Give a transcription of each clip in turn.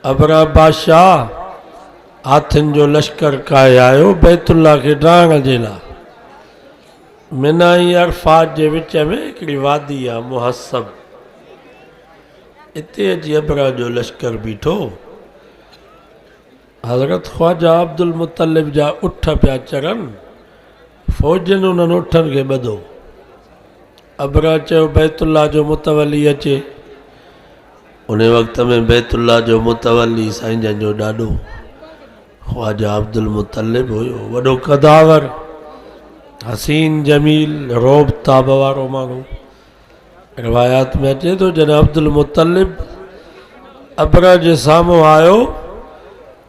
अबरा बादशाह हाथिन जो लश्कर काए आयो बैतुल्ला के ड्राइण जे लाइ। मिना ऐं अरफात जे विच में हिकिड़ी वादी आहे मुहसब, इते अची अबरा जो लश्कर बीठो। हज़रत ख्वाजा अब्दुल मुतलिब जा उठ पिया चढ़नि, फ़ौजनि उन्हनि उठनि खे ॿधो। अबरा चयो बैतुल्ला जो मुतवली अचे। उन वक़्त में बैतुल्ला जो मुतवली साईं जन जो ॾाॾो ख्वाजा अब्दुल मुतलिब हुयो, वॾो कदावर, हसीन जमील, रोब ताब वारो माण्हू। रिवायात में अचे थो जॾहिं अब्दुल मुतलिब अबरा जे साम्हूं आयो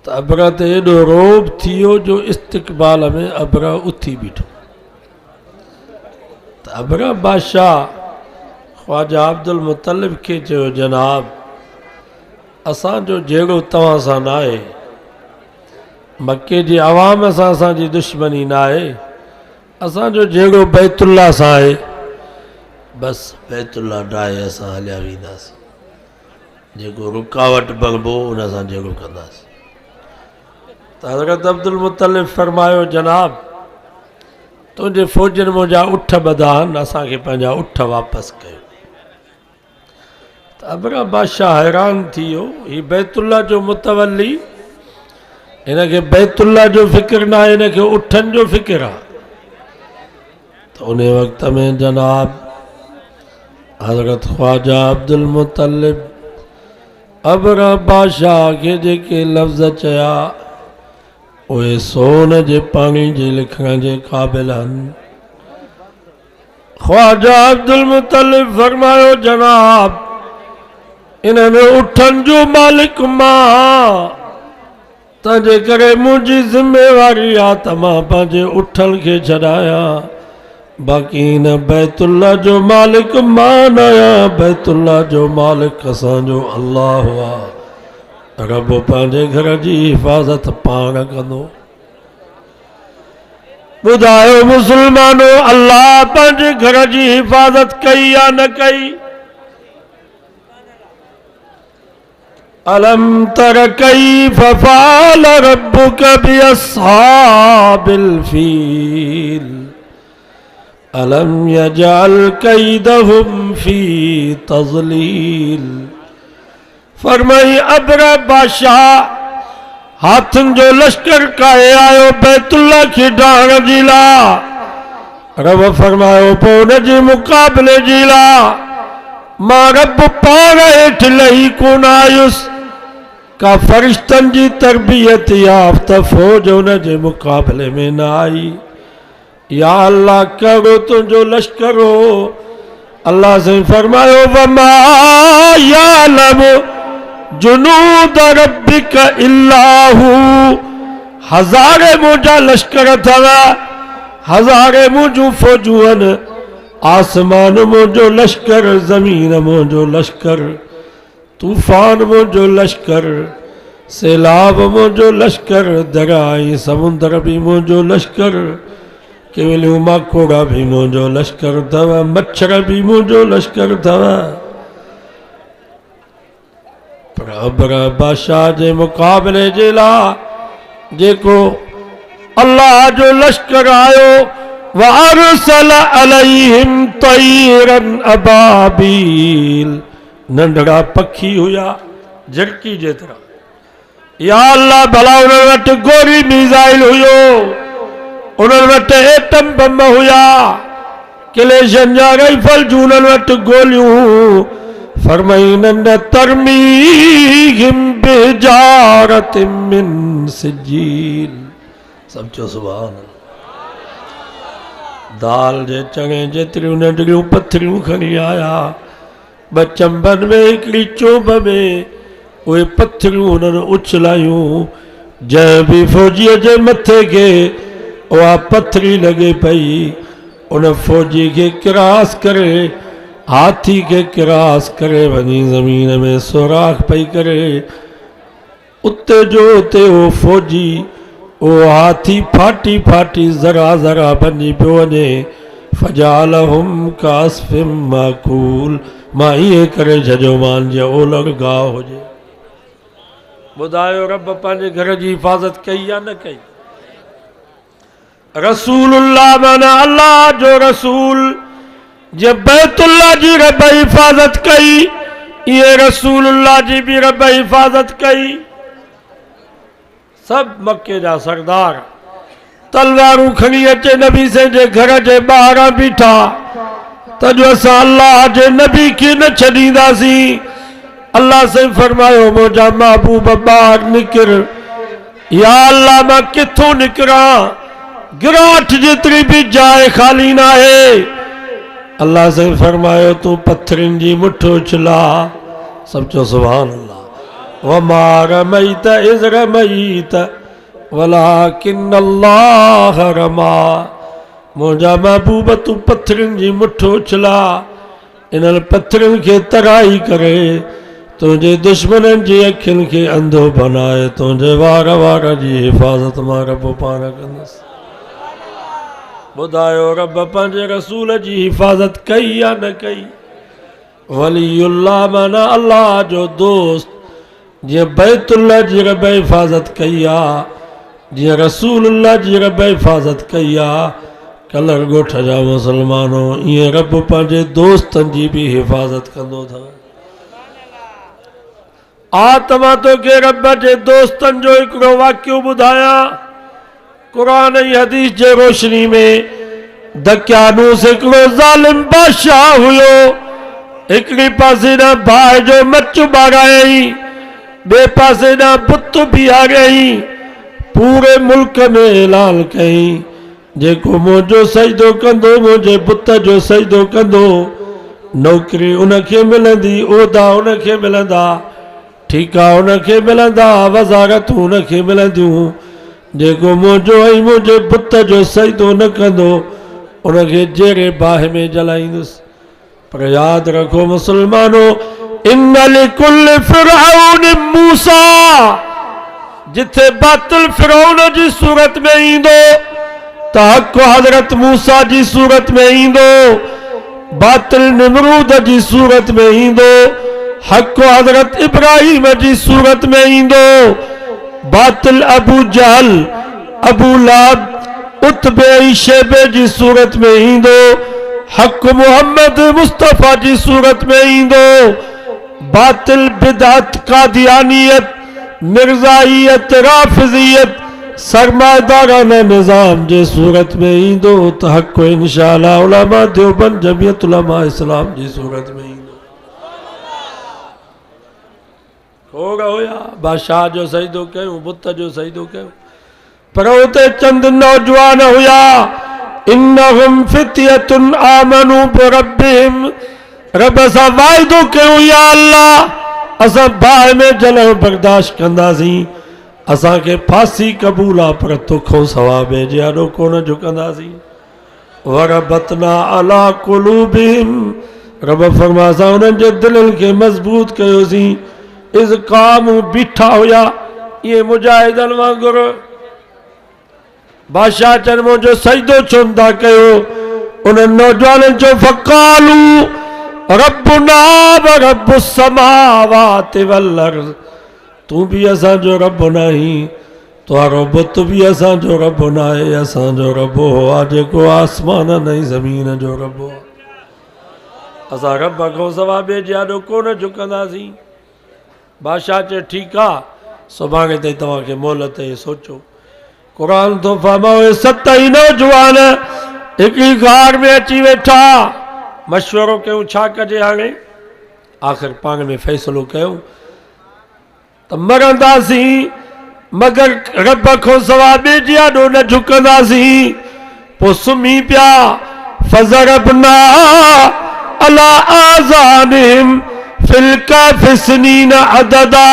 त अबरा ते एॾो रोब थी वियो जो इस्तक़बाल में अबरा उथी बीठो। त अबरा बादशाह ख्वाजा अब्दुल मुतलिब खे चयो, जनाब असांजो जहिड़ो तव्हां सां न आहे, मके जी आवाम सां असांजी दुश्मनी न आहे, असांजो जहिड़ो बैतुल्ला सां आहे, बसि बैतुल्ला ॾाहे असां हलिया वेंदासीं, जेको रुकावट बणिबो उन सां जहिड़ो कंदासीं। त हज़रत अब्दुल मुतलिब फरमायो, जनाब तुंहिंजे फ़ौजनि मुंहिंजा उठ ॿधा आहिनि, असांखे पंहिंजा उठ वापसि कयो। त अबरा बादशाह हैरान थी वियो, हीउ बैतुल्ला जो मुतवली, हिनखे बैतुल्ला जो फ़िक्र न आहे, हिनखे उठनि जो फ़िक्र आहे। त उन वक़्त में जनाब हज़रत ख्वाजा अब्दुल मुतलिब अबरा बादशाह खे जेके लफ़्ज़ चया उहे सोन जे पाणी जे लिखण जे क़ाबिल आहिनि। ख्वाजा अब्दुल मुतलिब फरमायो, जनाब इन्हनि उठनि जो मालिक मां, तंहिंजे करे मुंहिंजी ज़िम्मेवारी आहे त मां पंहिंजे उठनि खे छॾायां, बाक़ी हिन बैतुल्ला जो मालिक मां न आहियां, बैतुल्ला जो मालिक असांजो अल्लाह आहे। रब पंहिंजे घर जी हिफ़ाज़त पाण कंदो। ॿुधायो मुस्लमानो, अल्लाह पंहिंजे घर जी हिफ़ाज़त कई या न कई? अलम तर कैफ़ फ़अल रब्बुक बिअस्हाबिल फ़ील अलम यजअल कैदहुम फ़ी तज़लील। फरमाई अबरा बादशाह हाथन जो लश्कर काए आयो बैतुल्ला खे ढाहण जी लाइ। रब फरमायो पोइ उन जे मुक़ाबले जी लाइ मां रब पाण हेठि लही कोन आयुसि, का फ़रिश्तनि जी तरबियत याफ़्ता फ़ौज उन जे मुक़ाबले में न आई। या अल्लाह कहिड़ो तुंहिंजो लश्कर हो? अल्लाह से फरमायो, वमा यालमु जुनूद रब्बिक इल्लाहु। हज़ारे मुंहिंजा लश्कर अथव, हज़ारे मुंहिंजूं फ़ौजूं आहिनि, आसमान मुंहिंजो लश्कर, ज़मीन मुंहिंजो लश्कर, तूफ़ान मुंहिंजो लश्कर, सैलाब मुंहिंजो लश्कर, दरिया ऐं समुंदर बि मुंहिंजो लश्कर, केवलियूं माकोड़ा भी मुंहिंजो लश्कर अथव, मच्छर भी मुंहिंजो लश्कर अथव। पर अबरा बादशाह जे मुक़ाबले जे लाइ जेको अल्लाह जो लश्कर आयो, वअरसल अलैहिम तैरन अबाबील, नंढड़ा पखी हुया झरकी जेतिरा। या अल्लाह भला उन्हनि वटि गोरी मिसाइल हुयो, उन्हनि वटि एटम बम हुया, किलेशन जा राइफल जूं उन्हनि वटि गोलियूं। फरमाइनन तरमीहिम बिजारतिम मिन सिजील। सब चो सुभान अल्लाह। दाल जे चणे जेतिरियूं नंढड़ियूं पथरियूं खणी आया, ॿ चंबनि में हिकिड़ी चोभ में उहे पथरियूं उन्हनि उछलायूं। जंहिं बि फ़ौजीअ जे मथे खे उहा पथरी लॻे पई, उन फ़ौजी खे किरास करे, हाथी के किरास करे वञी ज़मीन में सुराख पई करे। उते जो उते वो फ़ौजी वो हाथी फाटी फाटी ज़रा ज़रा बनी पियो वञे। फजालहुम कास्फिम माकूल, मां ईअं करे छॾियो मान जो ओलड़ गाह हुजे। ॿुधायो रब पंहिंजे घर जी हिफ़ाज़त कई या न कई? रसूलुल्लाह माना अल्लाह जो रसूल जे बैतुल्लाह जी रब हिफ़ाज़त कई, ये रसूलुल्लाह जी भी रब हिफ़ाज़त कई। सब मक्के जा सरदार तलवारूं खणी अचे नबी से जे घर जे ॿाहिरां बीठा त जो असां अल्लाह जे नबी खे न छॾींदासीं। अल्लाह से फरमायो मुंहिंजा महबूब ॿाहिरि निकिर। या अल्लाह मां किथों निकिरां, गिराठ जेतिरी भी जाइ खाली ना है। अल्लाह से फरमायो तू पत्थरनि जी मुठ उछला। सब चो सुभान अल्लाह। वमा रमैत इज़ रमैत वलाकिन अल्लाह रमा। मुंहिंजा महबूब तू पत्थरनि जी मुठ उछला, इन्हनि पत्थरनि खे तराई करे तुंहिंजे दुश्मननि जी अखियुनि खे अंधो बनाए तुंहिंजे वार वार जी हिफ़ाज़त मां रब पाण कंदुसि। ॿुधायो रब पंहिंजे रसूल जी हिफ़ाज़त कई या न कई? वलीउल्लाह माना अल्लाह जो दोस्त। जीअं बैतुल्लाह जी रब हिफ़ाज़त कई आहे, जीअं रसूलुल्लाह जी रब हिफ़ाज़त कई आहे, कलर ॻोठ जा मुसलमानों ईअं रब पंहिंजे दोस्तनि जी भी हिफ़ाज़त कंदो अथव। तमां तोखे रब जे दोस्तनि जो हिकिड़ो वाक़ियो ॿुधायां। कुरान ऐं हदीस जे रोशनी में दकियानूस हिकिड़ो ज़ालिम बादशाह हुयो। हिकिड़ी पासे ॾांहुं बाहि जो मच ॿारायई, ॿिए पासे ॾांहुं बुत बीहारियई। पूरे मुल्क में ऐलान कयईं जेको मुंहिंजो सजदो कंदो, मुंहिंजे बुत जो सजदो कंदो, नौकरी उनखे मिलंदी, उहिदा उनखे मिलंदा, ठीका उनखे मिलंदा, वज़ारतूं उनखे मिलंदियूं। जेको मुंहिंजो ऐं मुंहिंजे बुत जो सजदो न कंदो उनखे जहिड़े बाहि में जलाईंदुसि। पर यादि रखो मुसलमानो, इन लिकुल्लि फिरऔन मूसा। जिथे बातिल फिरौन जी सूरत में ईंदो त हक़ हज़रत मूसा जी सूरत में ईंदो, बातिल निमरूद जी सूरत में ईंदो, हक़ हज़रत इब्राहिम जी सूरत में ईंदो, बातिल अबू जहल, अबू लहब, उतबे ऐं शेबे जी सूरत में ईंदो, हक़ मोहम्मद मुस्तफ़ा जी सूरत में ईंदो, बातिल बिदअत कादियानियत मिर्ज़ाइयत राफ़िज़ियत सरमादाराना निज़ाम जे सूरत में ईंदो त हक़ इंशाअल्लाह उलमा देवबंद जमियत उलमा इस्लाम जी सूरत में ईंदो। खोड़ हुया, बादशाह जो सजदो कयूं, बुत जो सजदो कयूं, पर उते चंद नौजवान हुया। इन्नहुम फित्यतुन आमनू बिरब्बिहिम। रब सां वाइदो कयूं या अल्लाह असां बाहि में जलण बर्दाश्त कंदासीं, असांखे फांसी क़बूल आहे पर तोखो सवाब जे आॾो कोन झुकंदासीं। वरबतना अला कुलूबिहिम। रब फरमा असां उन्हनि जे दिलनि खे मज़बूत कयोसीं। इज़ क़ामू बीठा हुया इहे मुजाहिदनि वांगुरु। बादशाह चनि मुंहिंजो सजदो छो था कयो? उन्हनि नौजवाननि चयो फ़क़ालू रब्बुना व रब्बुस समावाति वल अर्ज़। तू भी असांजो रब नाही, तुहारो बुत भी असांजो रब न आहे, असांजो रब हो आहे जेको आसमान ऐं ज़मीन जो रब हो। असां रब खां सवाइ ॿिए जे आॾो कोन झुकंदासीं। बादशाह चए ठीकु आहे, सुभाणे ताईं तव्हांखे मोहलत आहे, सोचो। क़ुर थो फरमाए 7 नौजवान हिकिड़ी गार में अची वेठा। मशवरो कयूं छा कजे हाणे? आख़िर पाण में फ़ैसिलो कयूं त मरंदासीं मगर रब खां सवाइ ॿिए जे आॾो न झुकंदासीं। पोइ सुम्ही पिया। फज़रबना अला आज़ानिहिम फिल कहफ़ि सिनीन अददा।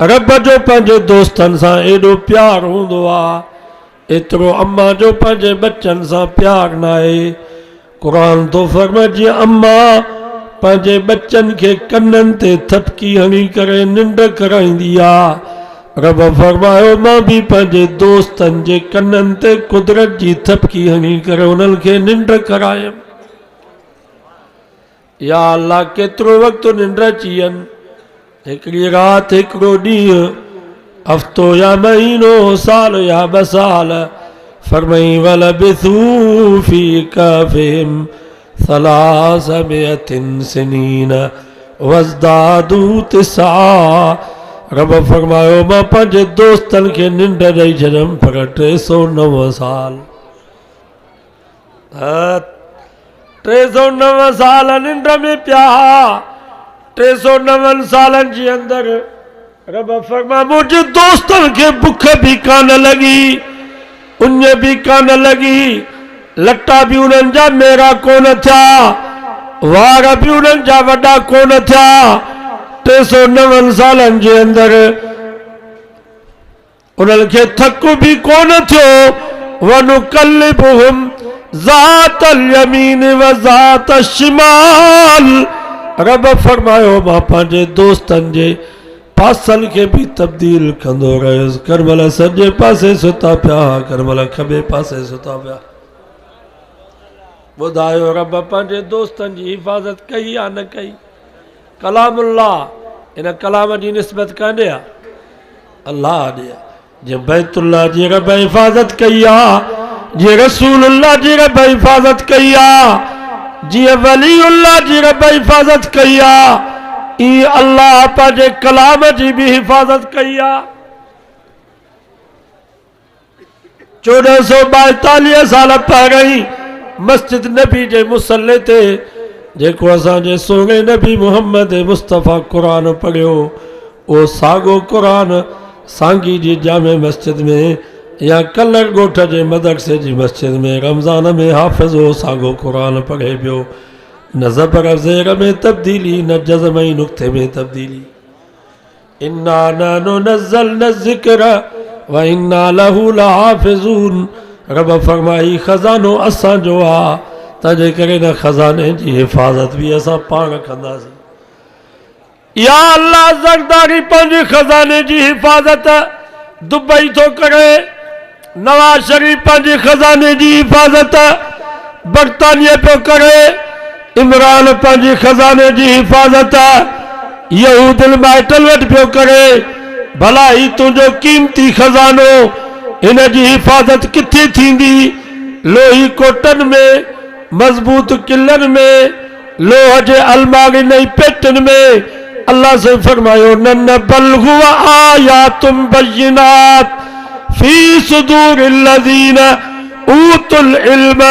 रब जो पंहिंजे दोस्तनि सां एॾो प्यार हूंदो आहे, एतिरो अम्मा जो पंहिंजे बच्चनि सां प्यार न आहे। क़ुर थो फरमाए जीअं अम्मा पंहिंजे बच्चनि खे कननि ते थपकी हणी करे निंड कराईंदी आहे, रब फरमायो मां भी पंहिंजे दोस्तनि जे कननि ते कुदरत जी थपकी हणी करे उन्हनि खे निंड करायमि। या अल्लाह केतिरो वक़्तु निंड अची वञनि, हिकिड़ी राति हिकिड़ो ॾींहुं हफ्तो या महीनो साल या बसाल फरमाई वलबिथू फी कफ़िहिम सलासमिअतिन सिनीन वज़दादू तिसा। रब फरमायो मां पंहिंजे दोस्तनि खे निंड ॾेई छॾियमि पर 309 साल 309 साल निंड में पिया। 309 सालनि जे अंदरि रब फरमा मुझे दोस्तन के बुख भी कान लगी, उन भी कान लगी, लट्टा भी उन्हनि जा मेरा कोन थिया, वार भी उन्हनि जा वॾा कोन थिया। 309 सालनि जे अंदरि उन्हनि खे थक भी कोन थियो। वनुकल्लिबुहुम ज़ातल यमीन व ज़ातल शिमाल। रब फरमायो मां पंहिंजे दोस्तनि जे पासनि खे भी तब्दील कंदो रहियुसि। करमल सॼे पासे सुता पिया, करमल खॿे पासे सुता पिया। ॿुधायो रब पंहिंजे दोस्तनि जी हिफ़ाज़त कई या न कई? कलामुल्लाह इन कलाम जी निस्बत कान्हे आहे, अल्लाह ॾे। जीअं बैतुल्लाह जी रब हिफ़ाज़त कई आहे, जीअं रसूलुल्लाह जी रब हिफ़ाज़त कई आहे, जीअं वलीउल्लाह जी रब हिफ़ाज़त कई आहे, ई अल्लाह पंहिंजे कलाम जी भी हिफ़ाज़त कई आहे। 1442 साल पहिरीं मस्जिद नबी जे मुसल्ले ते जेको असांजे सोने नबी मोहम्मद मुस्तफ़ा क़ुरान पढ़ियो, उहो साॻो क़ुरान सांगी जी जामे मस्जिद में या कलर ॻोठ जे मदरसे जी मस्जिद में रमज़ान में हाफ़िज़ हो साॻो क़ुरान पढ़े पियो। न ज़बर ज़ेर में तब्दीली, न जज़म ऐं नुक़्ते में तब्दीली। इन्ना नहनु नज़्ज़लना ज़िक्र व इन्ना लहू लहाफ़िज़ून। रब फरमाई खज़ानो असांजो आहे, तंहिंजे करे न खज़ाने जी हिफ़ाज़त भी असां पाण कंदासीं। या अल्लाह ज़रदारी पंहिंजे खज़ाने जी हिफ़ाज़त दुबई थो करे, नवाज़ शरीफ़ पंहिंजे खज़ाने जी हिफ़ाज़त बर्तानिया पियो करे, इमरान पंहिंजे खज़ाने जी हिफ़ाज़त यहूदल माइटल वटि पियो करे। भला ही तुंहिंजो क़ीमती खज़ानो इन जी हिफ़ाज़त किथे थींदी? लोही कोटनि में, मज़बूत किलनि में, लोह जे अलमारिन ऐं पेटिनि में। अल्लाह से फरमायो न बल हुवा आयातुम बय्यिनात फी सुदूरिल लज़ीन ऊतुल इल्म।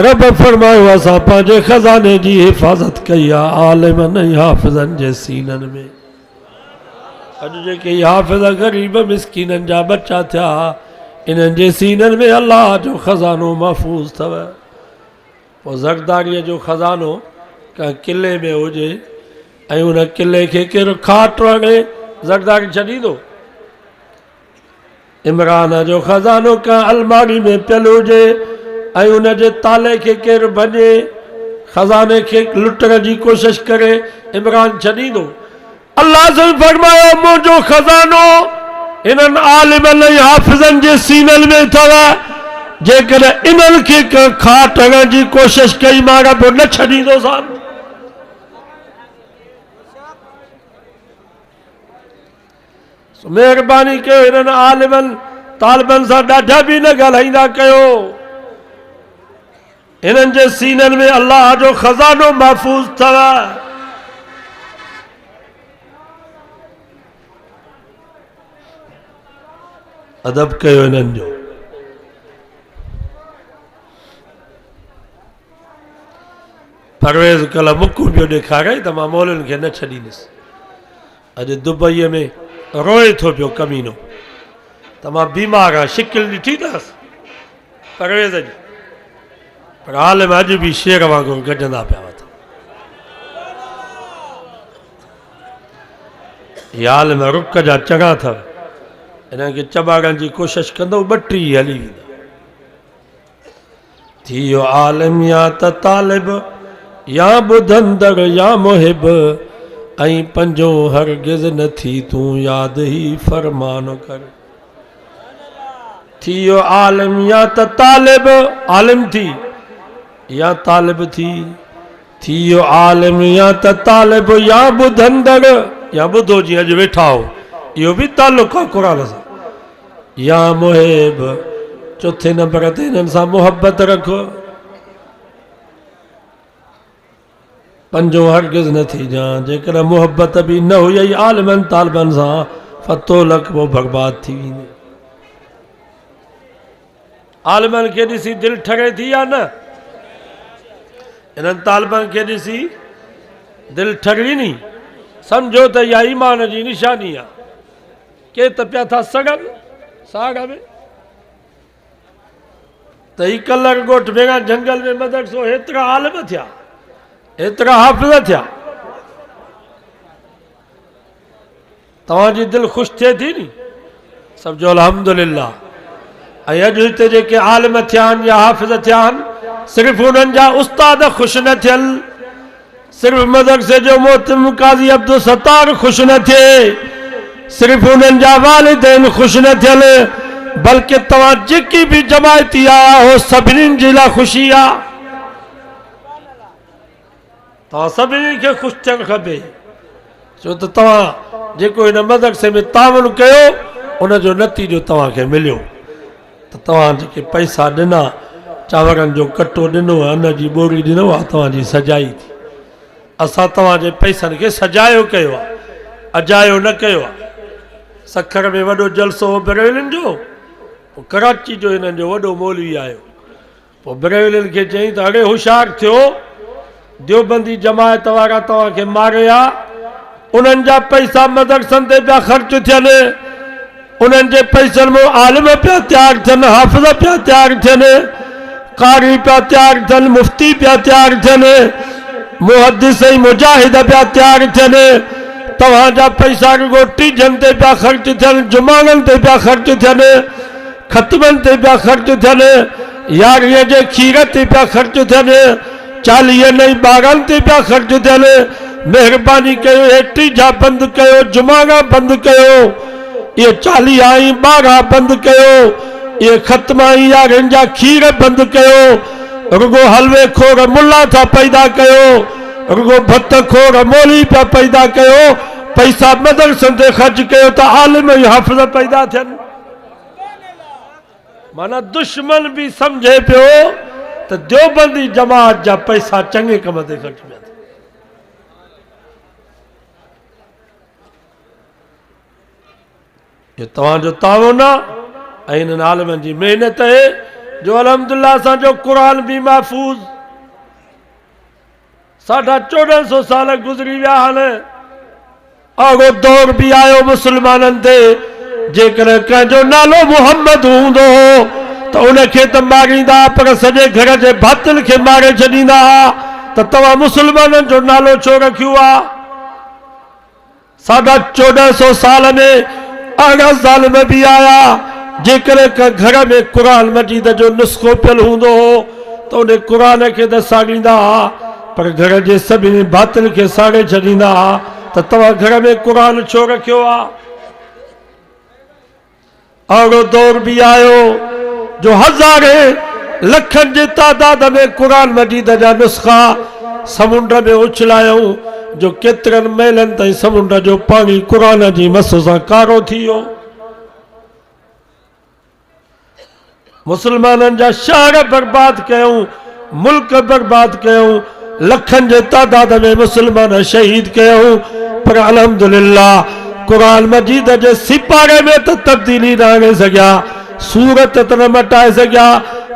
रब फरमायो असां पंहिंजे खज़ाने जी हिफ़ाज़त कई आहे आलिमनि ऐं हाफ़िज़नि जे सीननि में। अॼु जेके हाफ़िज़ ग़रीब मिस्कीननि जा बच्चा थिया, इन्हनि जे सीननि में अल्लाह जो ख़ज़ानो महफ़ूज़ अथव। पोइ ज़रदारीअ जो ख़ज़ानो कंहिं किले में हुजे ऐं उन किले खे केरु खाट वणे, ज़रदारी छॾींदो? इमरान जो ख़ज़ानो कंहिं अलमारी में पियल हुजे ऐं उन जे ताले खे केरु भञे, ख़ज़ाने खे लुटण जी कोशिश करे, इमरान छॾींदो? अल्लाह से फरमायो मुंहिंजो ख़ज़ानो इन्हनि आलिमनि ऐं हाफ़िज़नि जे सीननि में अथव। जेकॾहिं इन्हनि खे कंहिं खाट हणण जी कोशिश कई, मां रब न छॾींदोसांनि। महिरबानी कयो, इन्हनि आलिमनि तालिबनि सां ॾाढा बि न ॻाल्हाईंदा कयो। इन्हनि जे सीननि में अल्लाह जो ख़ज़ानो महफ़ूज़ अथव। अदब कयो इन्हनि जो। परवेज़ कल्ह मुकु पियो ॾेखारे त मां मौलनि खे न छॾींदुसि। अॼु दुबईअ में रोए थो पियो कमीनो त मां बीमार आहियां, शिकिल ॾिठी अथसि परवेज़ जी, पर हाल में अॼु बि शेर वांगुरु गॾंदा पिया वठनि। हीअ हाल में रुक जा चङा अथव, इन्हनि खे चॿाड़ण जी कोशिशि कंदो, 32 हली वेंदा। थियो आलिम या त तालिब या ॿुधंदड़ या मुहिब, ऐं पंजो हरगिज़ न थी तूं यादि ही फरमान कर। थियो आलिम या त तालिब, आलिम थी या तालिब थी। थियो आलिम या त तालिब या ॿुधंदड़ या ॿुधो, जीअं अॼु वेठा हो, यो भी ताल्लुक़ आहे क़ुरान सां। या मुहिब, चौथे नंबर ते इन्हनि सां मुहबत रखो। पंजो हरगिज़ न थी जा, जेकर मुहबत भी न हुई आलिमनि तालिबनि सां फतो लक वो बर्बाद थी वेंदे। आलिमनि खे ॾिसी दिलि ठरे थी या न? इन्हनि तालिबनि खे ॾिसी दिलि ठरी नी, सम्झो त इहा ईमान जी निशानी आहे। के त पिया था सड़नि साग में, त ही कलर ॻोठ भेगा जंगल में मदरसो, हेतिरा आलिम थिया, हेतिरा हाफ़िज़ थिया, तव्हांजी दिलि ख़ुशि थिए थी नी? सम्झो अल्हम्दुलिल्लाह। ऐं अॼु हिते जेके आलिम थिया आहिनि या हाफ़िज़ थिया आहिनि, सिर्फ़ु उन्हनि जा उस्ताद ख़ुशि न थियनि, सिर्फ़ु मदरसे जो मोहतमिम क़ाज़ी अब्दुल सत्तार ख़ुशि न थिए, सिर्फ़ु उन्हनि जा वालिदैन ख़ुशि न थियनि, बल्कि तव्हां जेकी भी जमायती आया हो सभिनीनि जे लाइ ख़ुशी आहे। तव्हां सभिनी खे ख़ुशि थियणु खपे, छो त तव्हां जेको हिन मदरसे में तावन कयो उनजो नतीजो तव्हांखे मिलियो। त तव्हां जेके पैसा ॾिना, चांवरनि जो कटो ॾिनो, अन जी बोरी ॾिनो आहे, तव्हांजी सजाई थी। असां तव्हांजे पैसनि खे सजायो कयो आहे, अजायो न कयो आहे। सखर में वॾो जलसो हो बरेलियुनि जो, पोइ कराची जो हिननि जो वॾो मौलवी आयो, पोइ बरेलियुनि खे चई त अड़े होशियारु थियो, देवबंदी जमायत वारा तव्हांखे मारिया, उन्हनि जा पैसा मदरसनि ते पिया ख़र्च थियनि, उन्हनि जे पैसनि में आलिम पिया तयारु थियनि, हाफ़िज़ पिया तयारु थियनि, कारी पिया तयारु थियनि, मुफ़्ती पिया तयारु थियनि, मुहद्दिस ऐं मुजाहिद पिया तयारु थियनि। तव्हांजा पैसा रुगो टीजनि ते पिया ख़र्च थियनि, जुमाननि ते पिया ख़र्च थियनि, ख़तमनि ते पिया ख़र्च थियनि, यारीअ जे खीर ते पिया ख़र्च थियनि, 40 नई ॿारनि ते पिया ख़र्च थियनि। महिरबानी कयो, हे टीजा बंदि कयो, जुमाना बंदि कयो, ये 40 ऐं 12 बंदि कयो, ये ख़तम ऐं यारनि जा खीर बंदि कयो। रुगो हलवे खोर मुल्ला था पैदा कयो, रुगो भत खोर मौलवी पिया पैदा कयो, पैसा मदरसनि ते ख़र्च कयो त आलिम ऐं हाफ़िज़ पैदा थियनि। माना दुश्मन भी समझे पियो त देवबंदी जमात जा पैसा चङे कम ते ख़र्च पिया थियनि। ये तव्हांजो तावन आहे ऐं इन्हनि आलिमनि जी महिनत आहे जो अल्हम्दुलिल्लाह असांजो क़ुरान भी महफ़ूज़ 1450 साल गुज़री विया आहिनि। अॻो दौर भी आयो मुस्लमाननि ते, जेकर कंहिंजो नालो मुहम्मद हूंदो हो त उनखे त मारींदा, पर सॼे घर जे भातिल खे मारे छॾींदा। त तव्हां मुस्लमाननि जो नालो छो रखियो आहे? 1450 साल में 18 साल में भी आया, जेकर घर में कुरान मजीद जो नुस्ख़ो पियल हूंदो हो त उन कुरान खे त साड़ींदा, पर घर जे सभिनी बातिल खे साड़े छॾींदा। त तव्हां घर में कुरान छो रखियो आहे? अहिड़ो दौर भी आयो जो हज़ारे लखनि जे तादाद में कुरान मजीद जा नुस्ख़ा समुंड में उछलायूं, जो केतिरनि महिलनि ताईं समुंड जो पाणी कुरान जी मस सां कारो थी वियो। मुसलमाननि जा शहर बर्बाद कयूं, मुल्क बर्बाद कयूं, लखनि जे तादाद में मुसलमान शहीद कयूं, पर अल्हम्दुलिल्लाह कुरान मजीद जे सिपारे में तो तब्दीली न आणे सघिया, सूरत त न मटाए सघिया,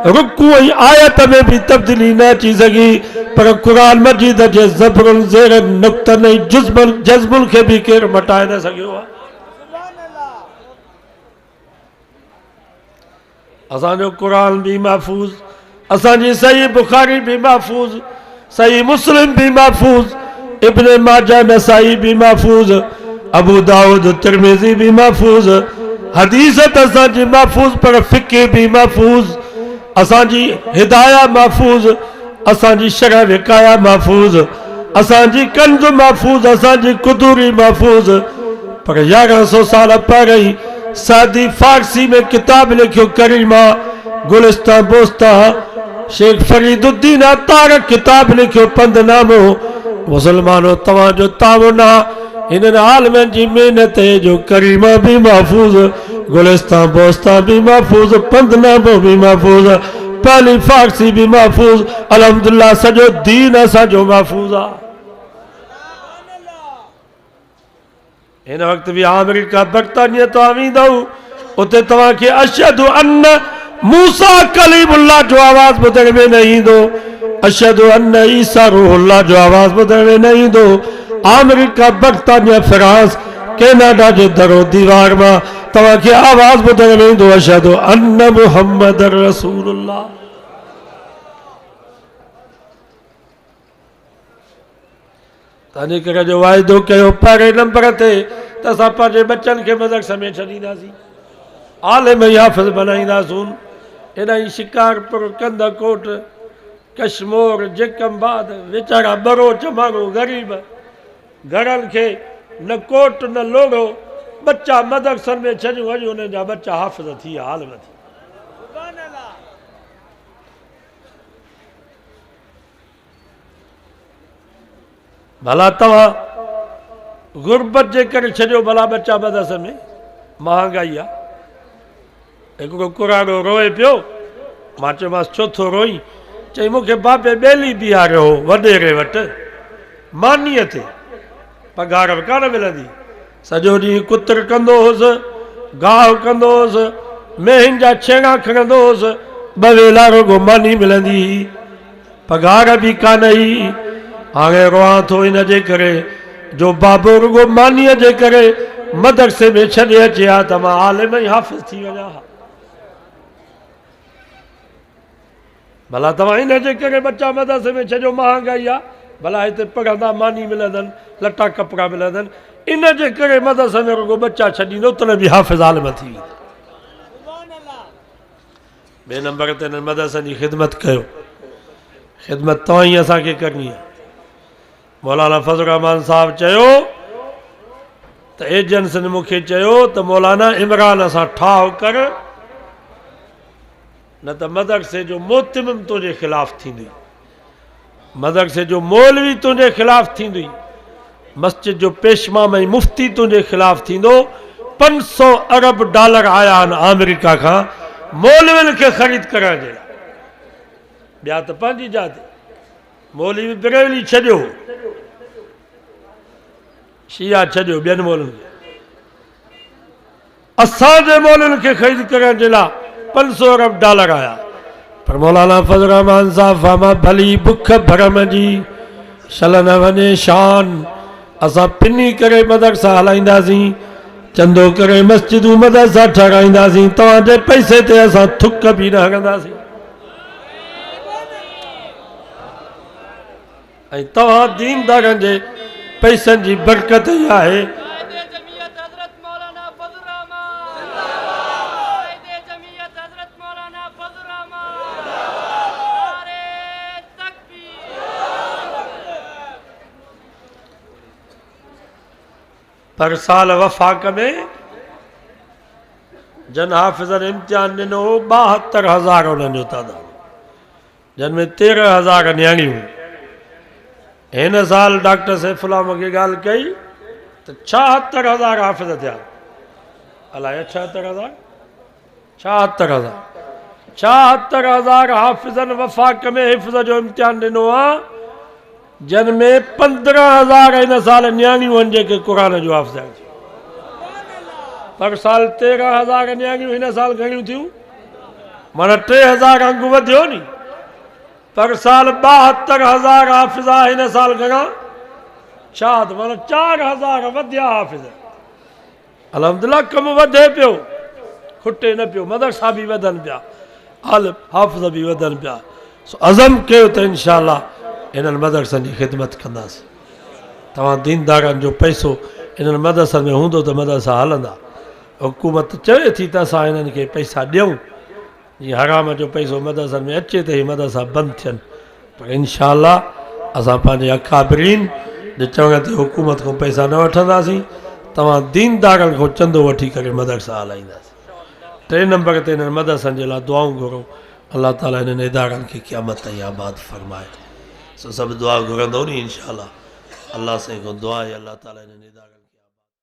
रुकू ऐं आयत में भी तब्दीली न अची सघी, पर कुरान मजीद जे ज़बरुल ज़ेर नुक्तन ऐं जज़्बुल खे भी केरु मटाए न सघियो आहे। असांजो कुरान भी महफ़ूज़, असांजी सही बुखारी भी महफ़ूज़, सही मुस्लिम भी महफ़ूज़, इब्न माजा नसाई भी महफ़ूज़, अबू दाऊद तिरमिज़ी भी महफ़ूज़, हदीस असांजी महफ़ूज़, पर फ़िक़्ह भी महफ़ूज़, असांजी हिदाया महफ़ूज़, असांजी शरअ विकाया महफ़ूज़, असांजी कंज़ महफ़ूज़, असांजी कुदूरी महफ़ूज़। पर 1100 साल पहिरीं सादी फारसी में किताब लिखियो करीमा गुलिस्तां बोस्ता, शेख फरीदुद्दीन अतार किताब लिखियो पंधनामो। मुसलमानो तव्हांजो तावन आहे इन आलमन जी मेहनत जो करीमा भी महफूज, गुलिस्तान बोस्तान भी महफूज, पंदनामो भी महफूज, पहली फारसी भी महफूज, अल्हम्दुलिल्लाह सजो दीन असांजो महफूज आ। इन वक्त भी अमेरिका बरतानिया तो आवींदो उते तव्हांखे अशहदु अन्न मूसा कलीमुल्लाह जो आवाज़ ॿुधण में न ईंदो, अशहदु अन्न ईसा रूहुल्लाह जो आवाज़ ॿुधण में न ईंदो। अमेरिका बरतानिया फ्रांस कैनेडा जे दरो दीवार मां तव्हांखे आवाज़ ॿुधण में ईंदो, अशहदु अन्न मुहम्मद रसूलुल्लाह। तंहिंजे करे जो वाइदो कयो पहिरें नंबर ते त असां पंहिंजे बच्चनि खे मदरसे में छॾींदासीं, आलिम हाफ़िज़ बनाईंदासूं। हेॾा ई शिकारपुर, कंदकोट, कश्मोर, जेकमबाद वीचारा बरोच माण्हू ग़रीब घरनि खे न कोट न लोड़ो, बच्चा मदरसनि में छॾियूं, अॼु उन्हनि जा बच्चा हाफ़िज़ थी विया, आलिम थी। भला तव्हां गुरबत जे करे छॾियो भला बच्चा मदरसे में, महांगाई आहे। हिकिड़ो कुराड़ो रोए पियो, मां चयोमांसि छो थो रोई? चई मूंखे बाबे ॿेली बीहारियो हो वॾेरे वटि मानीअ ते, पघार बि कान मिलंदी, सॼो ॾींहुं कुतर कंदो हुउसि, गाहु कंदो हुउसि, मेहिन जा छेणा खणंदो हुउसि, ॿ वेला रुगो मानी मिलंदी हुई, पघार बि कान हुई। हाणे रोआं थो इन जे करे जो बाबो रुगो मानीअ जे करे मदरसे में छॾे अचे हा त मां आलिम ई हाफ़िज़ थी वञा हा। भला तव्हां इन जे करे बच्चा मदरसे में छॾियो, महांगाई आहे, भला हिते पढ़ंदा, मानी मिलंदनि, लटा कपिड़ा मिलंदनि, इन जे करे मदरसे में रुगो बच्चा छॾींदो तॾहिं बि हाफ़िज़ आलिम थी वेंदो। ॿिए नंबर ते हिन मदरसनि जी ख़िदमत कयो, ख़िदमत तव्हां ई असांखे करणी आहे। मौलाना फज़ल रहमान साहब चयो त एजेंट्स ने मूंखे चयो त मौलाना इमरान सां ठाह कर, न त मदरसे जो मोहतमिम तुंहिंजे ख़िलाफ़ थींदी, मदरसे जो मौलवी तुंहिंजे ख़िलाफ़ थींदी, मस्जिद जो पेशमाम ऐं मुफ्ती तुंहिंजे ख़िलाफ़ थींदो। 500 अरब डॉलर आया आहिनि अमेरिका खां मौलवियुनि खे ख़रीद करण जे लाइ। ॿिया त पंहिंजी जात, मौलवी बरेली छॾियो, शिया छॾियो, ॿियनि मौलवियुनि खे, असांजे मौलवियुनि खे ख़रीद करण जे लाइ 500 अरब डॉलर आया। पर मौलाना फज़ल रहमान साहब फरमा भली बुख भरम जी शल न वञे शान, असां पिनी करे मदरसा हलाईंदासीं, चंदो करे मस्जिदूं मदरसा ठाराईंदासीं, तव्हांजे पैसे ते असां थुक बि न हणंदासीं। ऐं तव्हां दीनदारनि जे पैसनि जी बरकत ई आहे। पर साल वफ़ाक में जन हाफ़िज़नि इम्तिहान ॾिनो 72,000 उन्हनि जो तादाद, जिनमें 13,000 नियाणियूं। हिन साल डॉक्टर सैफुल्लाह मूंखे ॻाल्हि कई त 76,000 हाफ़िज़ थिया, अलाए 76,000 76,000 हाफ़िज़नि वफ़ाक में हिफ़्ज़ जो इम्तिहान ॾिनो आहे, जिनमें 15,000 हिन साल नियाणियूं आहिनि जेके क़ुर जो हाफ़िज़ आहिनि। पर साल 13,000 नियाणियूं हिन साल घणियूं थियूं, माना 3,000 अंगु वधियो नी। पर साल 72,000 हाफ़िज़ा हिन साल घणा, छा त माना 4,000 वधिया हाफ़िज़। अल्हम्दुलिल्लाह कमु वधे पियो, खुटे न पियो, मदरसा बि वधनि पिया, आलिम हाफ़िज़ बि वधनि पिया। अज़म कयो त इंशाअल्लाह इन्हनि मदरसनि जी ख़िदमत कंदासीं। तव्हां दीनदारनि जो पैसो इन्हनि मदरसनि में हूंदो त मदरसा हलंदा। हुकूमत चवे थी त असां इन्हनि खे पैसा ॾियूं, जीअं हराम जो पैसो मदरसनि में अचे त ही मदरसा बंदि थियनि, पर इंशाअल्लाह असां पंहिंजे अकाबरीन जे चवण ते हुकूमत खां पैसा न वठंदासीं, तव्हां दीनदारनि खां चंदो वठी करे मदरसा हलाईंदासीं। 3 नंबर ते हिननि मदरसनि जे लाइ दुआऊं घुरो, अलाह ताला हिननि इदारनि खे क़यामत ताईं आबाद फरमाए। सो सभु दुआ घुरंदो नी इंशाअल्लाह। अल्लाह से को दुआ है, अल्लाह ताला हिननि इदारनि